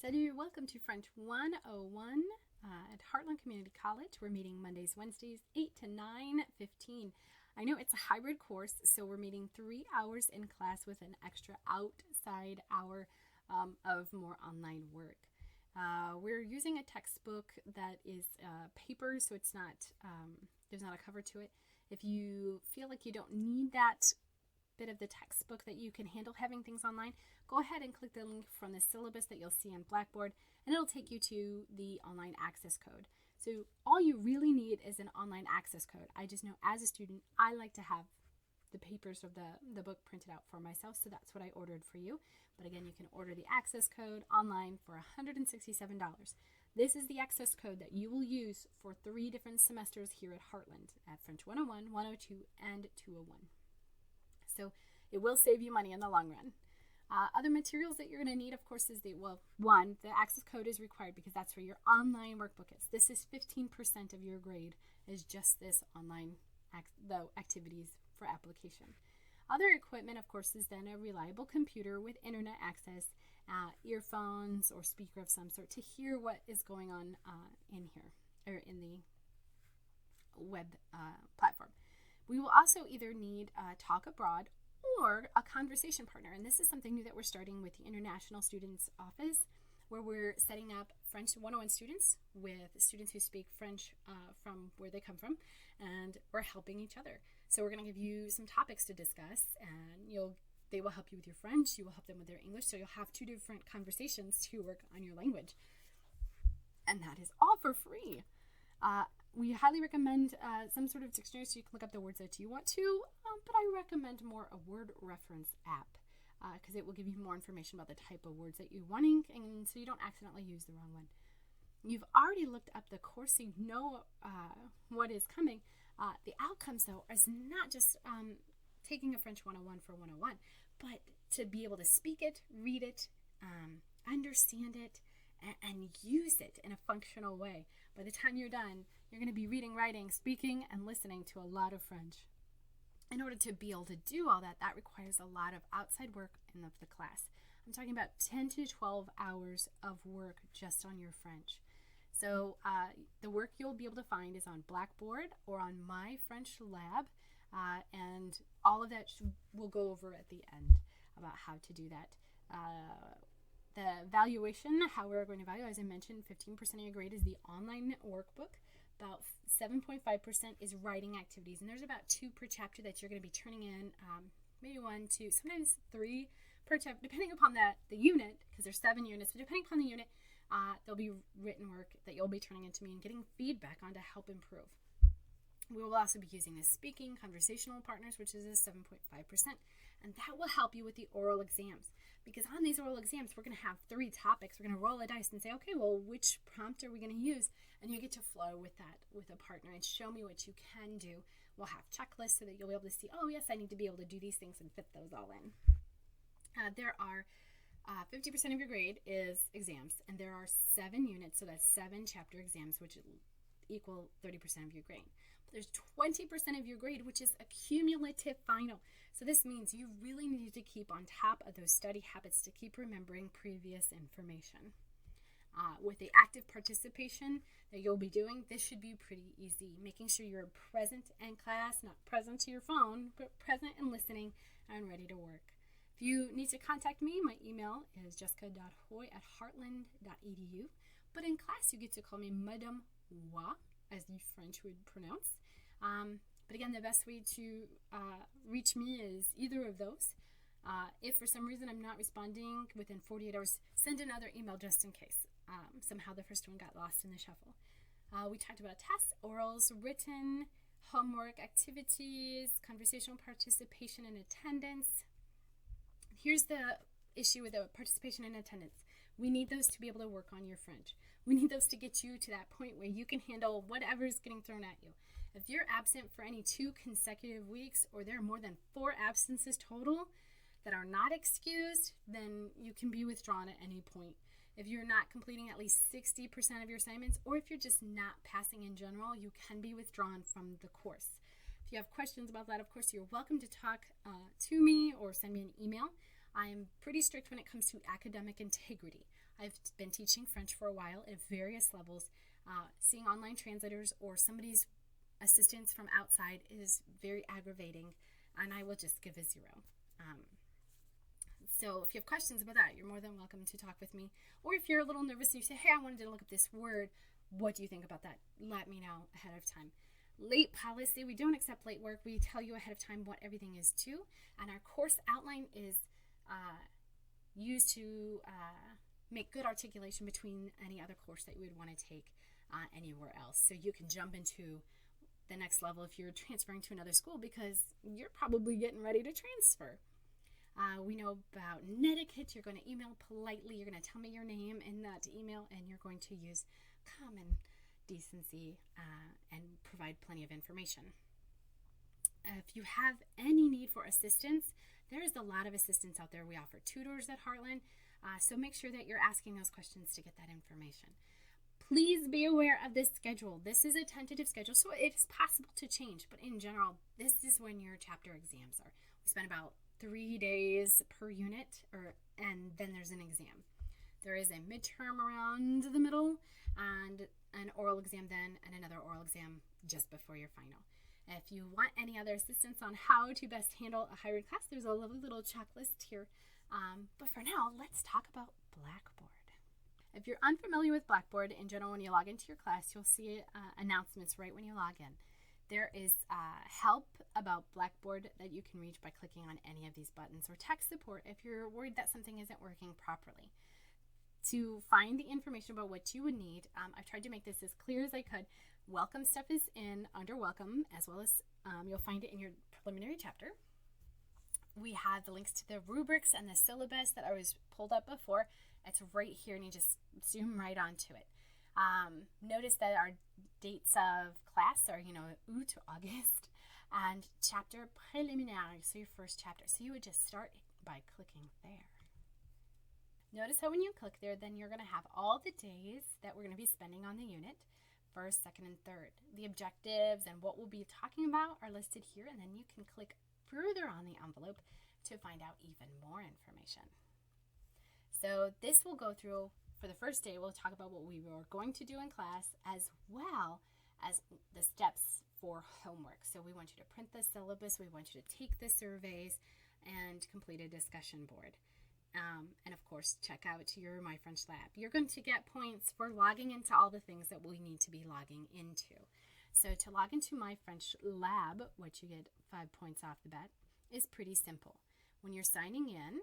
Salut, welcome to French 101 at Heartland Community College. We're meeting Mondays, Wednesdays, 8 to 9:15. I know it's a hybrid course, so we're meeting 3 hours in class with an extra outside hour of more online work. We're using a textbook that is paper, so it's not there's not a cover to it. If you feel like you don't need that bit of the textbook that you can handle having things online, go ahead and click the link from the syllabus that you'll see on Blackboard, and it'll take you to the online access code. So all you really need is an online access code. I just know as a student, I like to have the papers of the book printed out for myself, so that's what I ordered for you. But again, you can order the access code online for $167. This is the access code that you will use for 3 different semesters here at Heartland at French 101, 102, and 201. So it will save you money in the long run. Other materials that you're going to need, of course, is the access code is required because that's where your online workbook is. This is 15% of your grade is just this online activities for application. Other equipment, of course, is then a reliable computer with internet access, earphones or speaker of some sort to hear what is going on in here or in the web platform. We will also either need Talk Abroad or a conversation partner. And this is something new that we're starting with the International Students Office, where we're setting up French 101 students with students who speak French from where they come from, and we're helping each other. So we're going to give you some topics to discuss, and they will help you with your French, you will help them with their English, so you'll have 2 different conversations to work on your language. And that is all for free. We highly recommend some sort of dictionary so you can look up the words that you want to, but I recommend more a word reference app because it will give you more information about the type of words that you're wanting, and so you don't accidentally use the wrong one. You've already looked up the course, so you know what is coming. The outcomes, though, is not just taking a French 101 for 101, but to be able to speak it, read it, understand it, and use it in a functional way. By the time you're done, you're going to be reading, writing, speaking, and listening to a lot of French. In order to be able to do all that, that requires a lot of outside work in the class. I'm talking about 10 to 12 hours of work just on your French. So the work you'll be able to find is on Blackboard or on My French Lab, and all of that we'll go over at the end about how to do that. The evaluation, how we're going to evaluate, as I mentioned, 15% of your grade is the online workbook. About 7.5% is writing activities. And there's about 2 per chapter that you're going to be turning in, maybe 1, 2, sometimes 3 per chapter, depending upon the unit, because there's 7 units. But depending upon the unit, there'll be written work that you'll be turning into me and getting feedback on to help improve. We will also be using the speaking conversational partners, which is a 7.5%. And that will help you with the oral exams. Because on these oral exams, we're going to have 3 topics. We're going to roll a dice and say, okay, well, which prompt are we going to use? And you get to flow with that with a partner and show me what you can do. We'll have checklists so that you'll be able to see, oh, yes, I need to be able to do these things and fit those all in. There are 50% of your grade is exams, and there are 7 units, so that's 7 chapter exams, which equal 30% of your grade. There's 20% of your grade, which is a cumulative final. So this means you really need to keep on top of those study habits to keep remembering previous information. With the active participation that you'll be doing, this should be pretty easy. Making sure you're present in class, not present to your phone, but present and listening and ready to work. If you need to contact me, my email is jessica.hoy@heartland.edu. But in class, you get to call me Madame Wa, as the French would pronounce. But again, the best way to reach me is either of those. If for some reason I'm not responding within 48 hours, send another email just in case. Somehow the first one got lost in the shuffle. We talked about tests, orals, written, homework, activities, conversational participation, and attendance. Here's the issue with the participation and attendance. We need those to be able to work on your French. We need those to get you to that point where you can handle whatever's getting thrown at you. If you're absent for any 2 consecutive weeks, or there are more than 4 absences total that are not excused, then you can be withdrawn at any point. If you're not completing at least 60% of your assignments, or if you're just not passing in general, you can be withdrawn from the course. If you have questions about that, of course, you're welcome to talk to me or send me an email. I am pretty strict when it comes to academic integrity. I've been teaching French for a while at various levels. Seeing online translators or somebody's assistance from outside is very aggravating, and I will just give a 0. So if you have questions about that, you're more than welcome to talk with me. Or if you're a little nervous and you say, hey, I wanted to look up this word, what do you think about that? Let me know ahead of time. Late policy, we don't accept late work. We tell you ahead of time what everything is too. And our course outline is used to make good articulation between any other course that you would want to take anywhere else. So you can jump into the next level if you're transferring to another school because you're probably getting ready to transfer. We know about netiquette. You're going to email politely. You're going to tell me your name in that email, and you're going to use common decency and provide plenty of information. If you have any need for assistance, there is a lot of assistance out there. We offer tutors at Heartland, so make sure that you're asking those questions to get that information. Please be aware of this schedule. This is a tentative schedule, so it is possible to change, but in general, this is when your chapter exams are. We spend about 3 days per unit, and then there's an exam. There is a midterm around the middle, and an oral exam then, and another oral exam just before your final. If you want any other assistance on how to best handle a hybrid class, there's a lovely little checklist here. But for now, let's talk about Blackboard. If you're unfamiliar with Blackboard, in general, when you log into your class, you'll see announcements right when you log in. There is help about Blackboard that you can reach by clicking on any of these buttons, or tech support if you're worried that something isn't working properly. To find the information about what you would need, I've tried to make this as clear as I could. Welcome stuff is under welcome, as well as you'll find it in your preliminary chapter. We have the links to the rubrics and the syllabus that I was pulled up before. It's right here, and you just zoom right onto it. Notice that our dates of class are, août to August, and chapter preliminaire, so your first chapter. So you would just start by clicking there. Notice how when you click there, then you're going to have all the days that we're going to be spending on the unit, first, second, and third. The objectives and what we'll be talking about are listed here, and then you can click further on the envelope to find out even more information. So this will go through, for the first day, we'll talk about what we were going to do in class, as well as the steps for homework. So we want you to print the syllabus, we want you to take the surveys, and complete a discussion board. And of course, check out your My French Lab. You're going to get points for logging into all the things that we need to be logging into. So to log into My French Lab, which you get 5 points off the bat, is pretty simple. When you're signing in,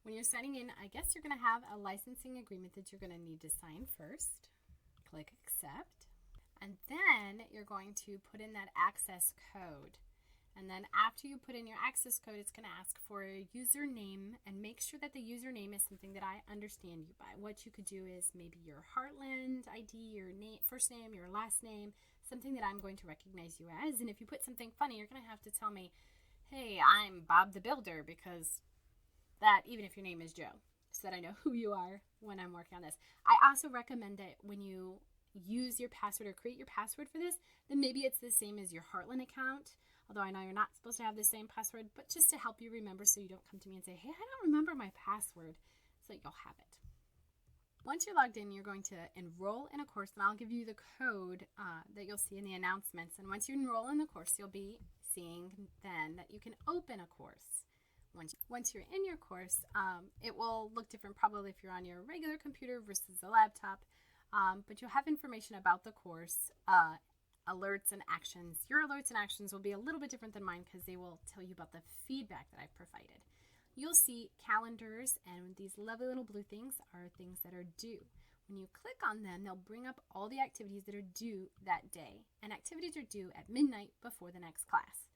I guess you're going to have a licensing agreement that you're going to need to sign first. Click accept. And then you're going to put in that access code. And then after you put in your access code, it's going to ask for a username, and make sure that the username is something that I understand you by. What you could do is maybe your Heartland ID, your first name, your last name, something that I'm going to recognize you as. And if you put something funny, you're going to have to tell me, hey, I'm Bob the Builder, because that, even if your name is Joe, so that I know who you are when I'm working on this. I also recommend that when you use your password or create your password for this, then maybe it's the same as your Heartland account. Although I know you're not supposed to have the same password, but just to help you remember so you don't come to me and say, hey, I don't remember my password, so you'll have it. Once you're logged in, you're going to enroll in a course, and I'll give you the code that you'll see in the announcements. And once you enroll in the course, you'll be seeing then that you can open a course. Once you're in your course, it will look different probably if you're on your regular computer versus a laptop, but you'll have information about the course, alerts and actions. Your alerts and actions will be a little bit different than mine because they will tell you about the feedback that I've provided. You'll see calendars, and these lovely little blue things are things that are due. When you click on them, they'll bring up all the activities that are due that day, and activities are due at midnight before the next class.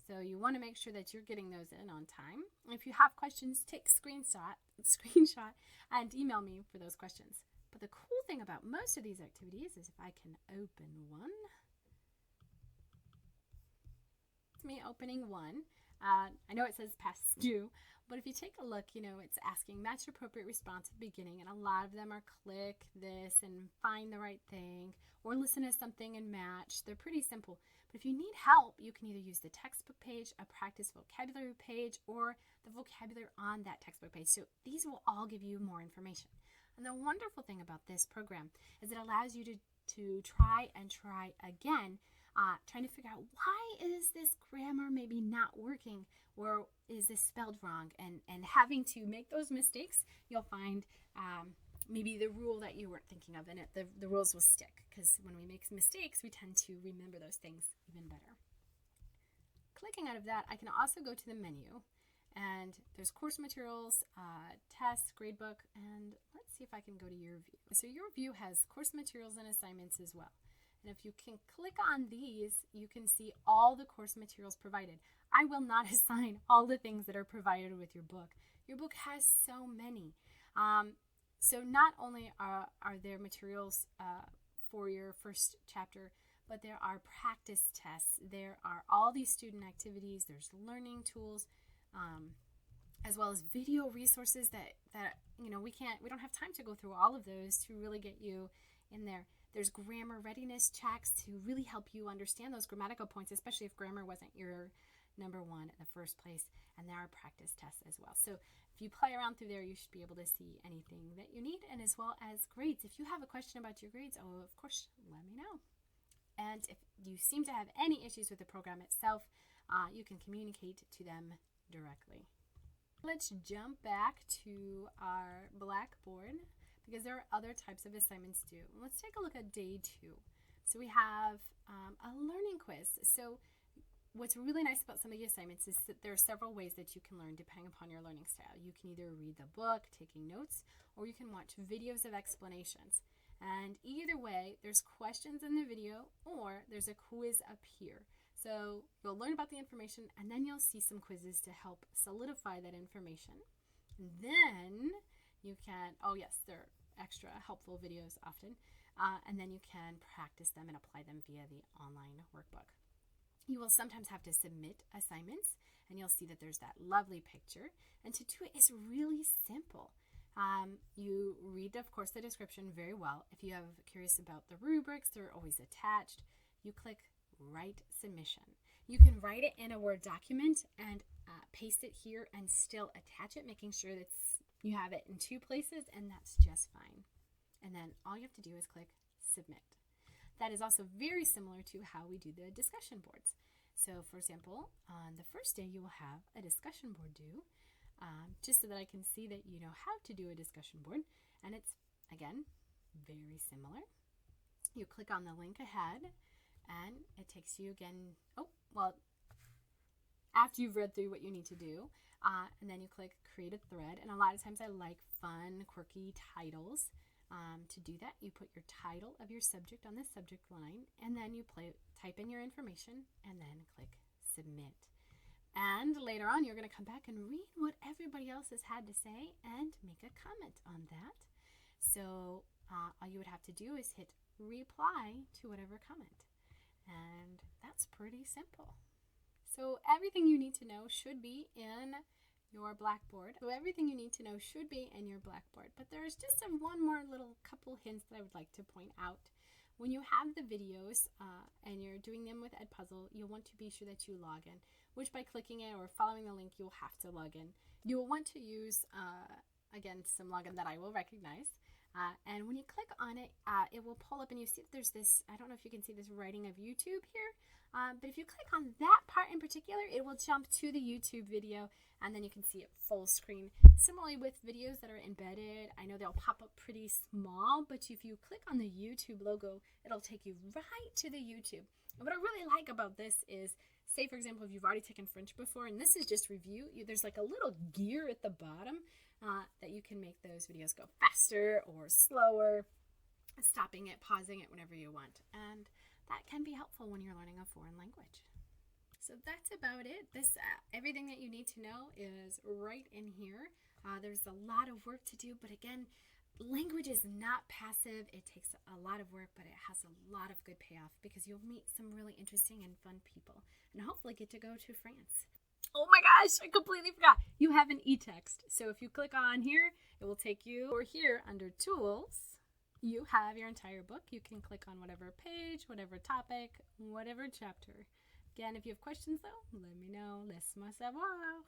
So you want to make sure that you're getting those in on time. If you have questions, take screenshot and email me for those questions. But the cool thing about most of these activities is if I can open one. It's me opening one. I know it says past due, but if you take a look, it's asking match appropriate response at the beginning, and a lot of them are click this and find the right thing, or listen to something and match. They're pretty simple. But if you need help, you can either use the textbook page, a practice vocabulary page, or the vocabulary on that textbook page. So these will all give you more information. And the wonderful thing about this program is it allows you to try and try again, trying to figure out why is this grammar maybe not working, or is this spelled wrong, and having to make those mistakes. You'll find maybe the rule that you weren't thinking of, and the rules will stick, because when we make mistakes, we tend to remember those things even better. Clicking out of that, I can also go to the menu, and there's course materials, tests, gradebook, and let's see if I can go to your view. So your view has course materials and assignments as well. And if you can click on these, you can see all the course materials provided. I will not assign all the things that are provided with your book. Your book has so many. So not only are there materials for your first chapter, but there are practice tests. There are all these student activities. There's learning tools, as well as video resources that we don't have time to go through all of those to really get you in there. There's grammar readiness checks to really help you understand those grammatical points, especially if grammar wasn't your number one in the first place. And there are practice tests as well. So if you play around through there, you should be able to see anything that you need, and as well as grades. If you have a question about your grades, of course, let me know. And if you seem to have any issues with the program itself, you can communicate to them directly. Let's jump back to our Blackboard, because there are other types of assignments too. Let's take a look at day 2. So we have a learning quiz. So what's really nice about some of the assignments is that there are several ways that you can learn depending upon your learning style. You can either read the book, taking notes, or you can watch videos of explanations. And either way, there's questions in the video, or there's a quiz up here. So you'll learn about the information, and then you'll see some quizzes to help solidify that information. And then you can, there are extra helpful videos often, and then you can practice them and apply them via the online workbook. You will sometimes have to submit assignments, and you'll see that there's that lovely picture. And to do it is really simple. You read, of course, the description very well. If you have curious about the rubrics, they're always attached. You click Write Submission. You can write it in a Word document and paste it here and still attach it, making sure that you have it in 2 places, and that's just fine. And then all you have to do is click Submit. That is also very similar to how we do the discussion boards. So, for example, on the first day, you will have a discussion board due, just so that I can see that you know how to do a discussion board. And it's, again, very similar. You click on the link ahead, and it takes you again, after you've read through what you need to do, and then you click Create a Thread. And a lot of times I like fun, quirky titles. To do that, you put your title of your subject on the subject line, and then you type in your information, and then click Submit. And later on, you're going to come back and read what everybody else has had to say and make a comment on that. So all you would have to do is hit reply to whatever comment. And that's pretty simple. So everything you need to know should be in your Blackboard. But there's just one more little couple hints that I would like to point out. When you have the videos and you're doing them with Edpuzzle, you'll want to be sure that you log in, which by clicking it or following the link, you'll have to log in. You will want to use, again, some login that I will recognize. And when you click on it, it will pull up, and you see that there's this, I don't know if you can see this writing of YouTube here, but if you click on that part in particular, it will jump to the YouTube video, and then you can see it full screen. Similarly with videos that are embedded, I know they'll pop up pretty small, but if you click on the YouTube logo, it'll take you right to the YouTube. And what I really like about this is, say for example, if you've already taken French before, and this is just review, there's like a little gear at the bottom that you can make those videos go faster or slower, stopping it, pausing it, whenever you want. And that can be helpful when you're learning a foreign language. So that's about it. This everything that you need to know is right in here. There's a lot of work to do, but again, language is not passive. It takes a lot of work, but it has a lot of good payoff because you'll meet some really interesting and fun people and hopefully get to go to France. Oh my gosh, I completely forgot. You have an e-text. So if you click on here, it will take you over here under Tools. You have your entire book. You can click on whatever page, whatever topic, whatever chapter. Again, if you have questions though, let me know. Laisse-moi savoir.